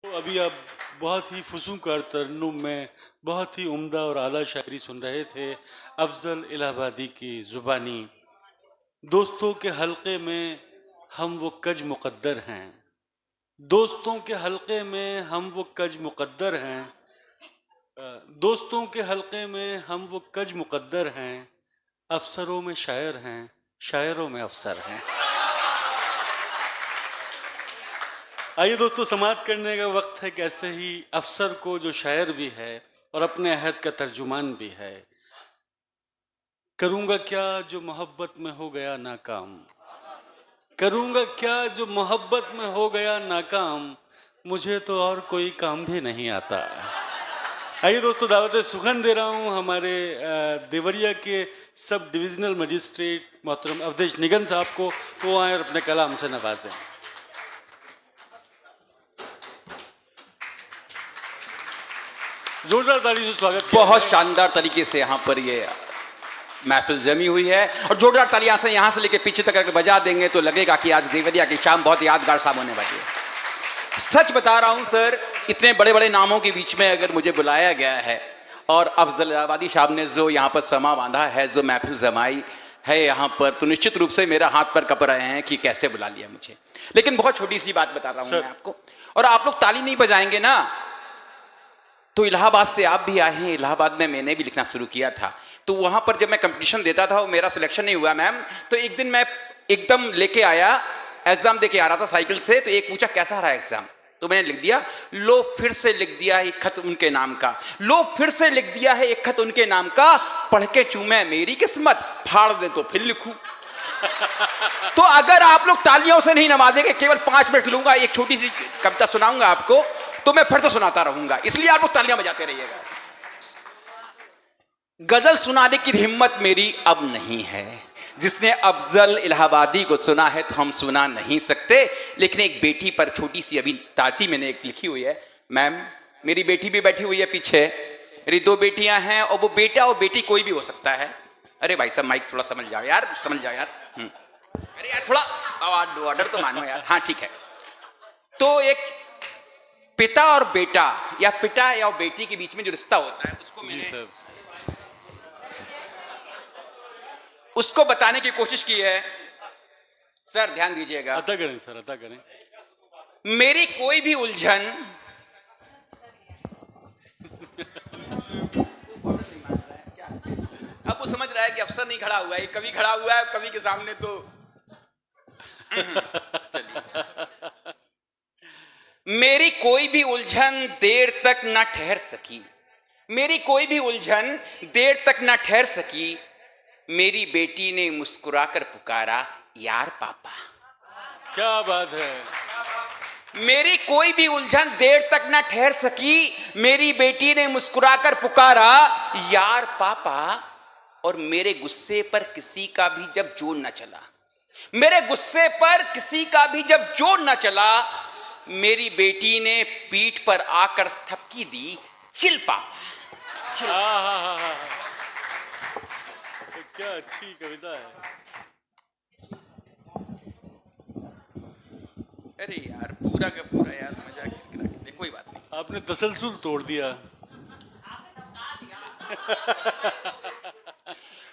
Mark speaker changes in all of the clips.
Speaker 1: तो अभी आप बहुत ही फुसूंकार तरन्नुम में बहुत ही उम्दा और आला शायरी सुन रहे थे अफजल इलाहाबादी की ज़ुबानी। दोस्तों के हलके में हम वो कज मुक़द्दर हैं, दोस्तों के हलके में हम वो कज मुक़द्दर हैं, दोस्तों के हलके में हम वो कज मुक़द्दर हैं, अफसरों में शायर हैं, शायरों में अफसर हैं। आइए दोस्तों, समाप्त करने का वक्त है। कैसे ही अफसर को जो शायर भी है और अपने अहद का तर्जुमान भी है। करूँगा क्या जो मोहब्बत में हो गया नाकाम, करूँगा क्या जो मोहब्बत में हो गया नाकाम, मुझे तो और कोई काम भी नहीं आता। आइए दोस्तों, दावत सुखन दे रहा हूँ हमारे देवरिया के सब डिविजनल मजिस्ट्रेट मोहतरम अवधेश निगन साहब को, वो आए और अपने कलाम से नवाजें। जोरदार ताली से स्वागत।
Speaker 2: बहुत शानदार तरीके से यहाँ पर ये महफिल जमी हुई है और जोरदार तालियां से यहाँ से लेके पीछे तक अगर बजा देंगे तो लगेगा कि आज देवरिया की शाम बहुत यादगार शाम होने वाली है। सच बता रहा हूँ सर, इतने बड़े बड़े नामों के बीच में अगर मुझे बुलाया गया है और अफजल इलाहाबादी साहब ने जो यहाँ पर समा बांधा है, जो महफिल जमाई है यहाँ पर, तो निश्चित रूप से मेरा हाथ पर कप रहे हैं कि कैसे बुला लिया मुझे। लेकिन बहुत छोटी सी बात बता रहा हूँ मैं आपको, और आप लोग ताली नहीं बजाएंगे ना तो इलाहाबाद से आप भी आए हैं। इलाहाबाद में मैंने भी लिखना शुरू किया था, तो वहां पर जब मैं कंपटीशन देता था, मेरा सिलेक्शन नहीं हुआ मैम, तो एक दिन मैं एकदम लेके आया, एग्जाम देके आ रहा था साइकिल से, तो एक पूछा कैसा रहा एग्जाम, तो मैंने लिख दिया, लो फिर से लिख दिया है एक खत उनके नाम का, लो फिर से लिख दिया है एक खत उनके नाम का, पढ़ के चूमे मेरी किस्मत, फाड़ दे तो फिर लिखूं। तो अगर आप लोग तालियों से नहीं नवाजेंगे, केवल 5 मिनट लूंगा, एक छोटी सी कविता सुनाऊंगा आपको, तो मैं फिर तो सुनाता रहूंगा, इसलिए आप लोग तालियां बजाते रहिएगा। गजल सुनाने की हिम्मत मेरी अब नहीं है, जिसने अफजल इलाहाबादी को सुना है तो हम सुना नहीं सकते। लेकिन एक बेटी पर छोटी सी अभी ताजी मैंने एक लिखी हुई है मैम, मेरी बेटी भी बैठी हुई है पीछे, मेरी 2 बेटियां हैं और वो बेटा और बेटी कोई भी हो सकता है। अरे भाई साहब माइक थोड़ा समझ जाओ यार, समझ जाओ यार। अरे यार थोड़ा ऑर्डर तो मानो यार। हाँ ठीक है, तो एक पिता और बेटा या पिता या बेटी के बीच में जो रिश्ता होता है उसको मैंने उसको बताने की कोशिश की है। सर ध्यान दीजिएगा,
Speaker 1: अता करें सर, अता करें।
Speaker 2: मेरी कोई भी उलझन अब वो समझ रहा है कि अफसर नहीं खड़ा हुआ है, कभी खड़ा हुआ है कभी के सामने, तो मेरी कोई भी उलझन देर तक ना ठहर सकी, मेरी कोई भी उलझन देर तक ना ठहर सकी, मेरी बेटी ने मुस्कुराकर पुकारा यार पापा।
Speaker 1: क्या बात है।
Speaker 2: मेरी कोई भी उलझन देर तक ना ठहर सकी, मेरी बेटी ने मुस्कुराकर पुकारा यार पापा। और मेरे गुस्से पर किसी का भी जब जोर न चला, मेरे गुस्से पर किसी का भी जब जोर न चला, मेरी बेटी ने पीठ पर आकर थपकी दी चिल पापा, चिल।
Speaker 1: क्या अच्छी कविता है।
Speaker 2: अरे यार पूरा का पूरा यार मजाक करा के, कोई बात नहीं,
Speaker 1: आपने तसलसल तोड़ दिया।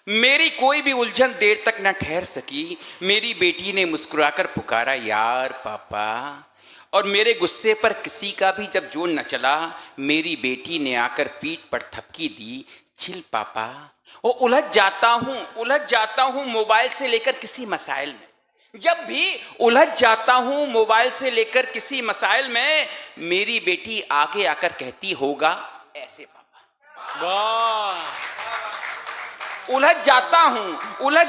Speaker 2: मेरी कोई भी उलझन देर तक न ठहर सकी, मेरी बेटी ने मुस्कुराकर पुकारा यार पापा। और मेरे गुस्से पर किसी का भी जब जोर न चला, मेरी बेटी ने आकर पीठ पर थपकी दी चिल पापा। और उलझ जाता हूं मोबाइल से लेकर किसी मसाइल में, जब भी उलझ जाता हूं मोबाइल से लेकर किसी मसाइल में, मेरी बेटी आगे आकर कहती होगा ऐसे पापा।
Speaker 1: वाह।
Speaker 2: उलझ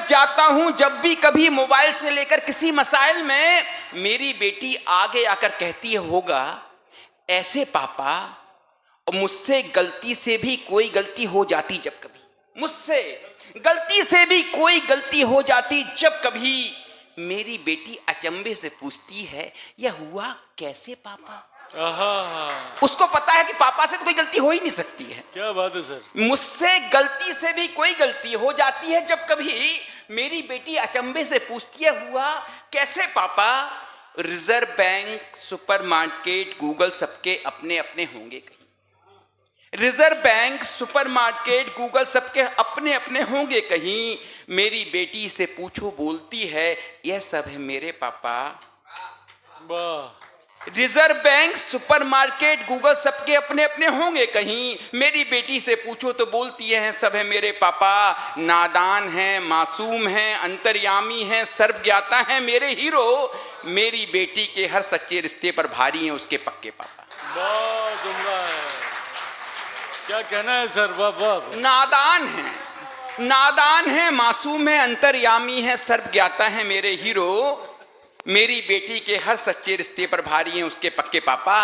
Speaker 2: जाता हूं जब भी कभी मोबाइल से लेकर किसी मसाइल में, मेरी बेटी आगे आकर कहती होगा ऐसे पापा। और मुझसे गलती से भी कोई गलती हो जाती जब कभी, मुझसे गलती से भी कोई गलती हो जाती जब कभी, मेरी बेटी अचंभे से पूछती है यह हुआ कैसे पापा। उसको पता है कि पापा से तो कोई गलती हो ही नहीं सकती है।
Speaker 1: क्या बात है सर।
Speaker 2: मुझसे गलती से भी कोई गलती हो जाती है जब कभी, मेरी बेटी अचंभे से पूछती है हुआ कैसे पापा। रिजर्व बैंक, सुपरमार्केट, गूगल सबके अपने अपने होंगे कहीं। रिजर्व बैंक, सुपरमार्केट, गूगल सबके अपने अपने होंगे कहीं। मेरी बेटी से पूछो बोलती है यह सब है मेरे पापा।
Speaker 1: वाह,
Speaker 2: रिजर्व बैंक, सुपरमार्केट, गूगल सबके अपने अपने होंगे कहीं। मेरी बेटी से पूछो तो बोलती है सब है मेरे पापा। नादान है, मासूम है, अंतर्यामी है, सर्वज्ञाता है मेरे हीरो। मेरी बेटी के हर सच्चे रिश्ते पर भारी हैं उसके पक्के पापा।
Speaker 1: बहुत उम्दा है। क्या कहना है सर? वाह वाह।
Speaker 2: नादान है, नादान है, मासूम है, अंतर्यामी है, सर्वज्ञाता है मेरे हीरो। मेरी बेटी के हर सच्चे रिश्ते पर भारी हैं उसके पक्के पापा।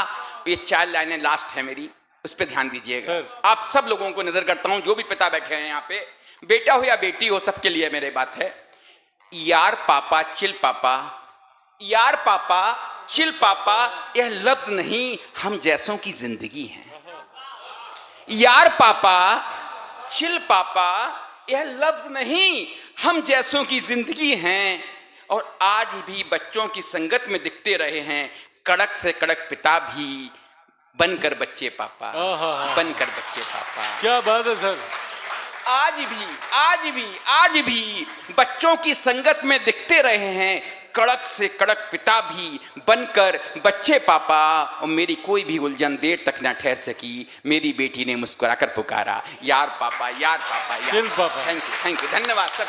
Speaker 2: ये 4 लाइनें लास्ट है मेरी, उस पर ध्यान दीजिएगा।
Speaker 1: सर।
Speaker 2: आप सब लोगों को नजर करता हूं, जो भी पिता बैठे हैं यहाँ पे, बेटा हो या बेटी हो, सबके लिए मेरी बात है। यार पापा चिल पापा, यार पापा चिल पापा, यह लफ्ज नहीं हम जैसों की जिंदगी है। यार पापा चिल पापा, यह लफ्ज नहीं हम जैसों की जिंदगी हैं। और आज भी बच्चों की संगत में दिखते रहे हैं कड़क से कड़क पिता भी बनकर बच्चे पापा, बनकर बच्चे पापा।
Speaker 1: क्या बात है सर।
Speaker 2: आज भी बच्चों की संगत में दिखते रहे हैं कड़क से कड़क पिता भी बनकर बच्चे पापा। और मेरी कोई भी उलझन देर तक ना ठहर सकी, मेरी बेटी ने मुस्कुराकर पुकारा यार पापा, यार पापा, यार
Speaker 1: पापा।
Speaker 2: थैंक यू, धन्यवाद सब।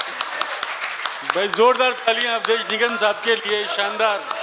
Speaker 1: भाई जोरदार तालियां अवधेश निगम साहब के लिए, शानदार।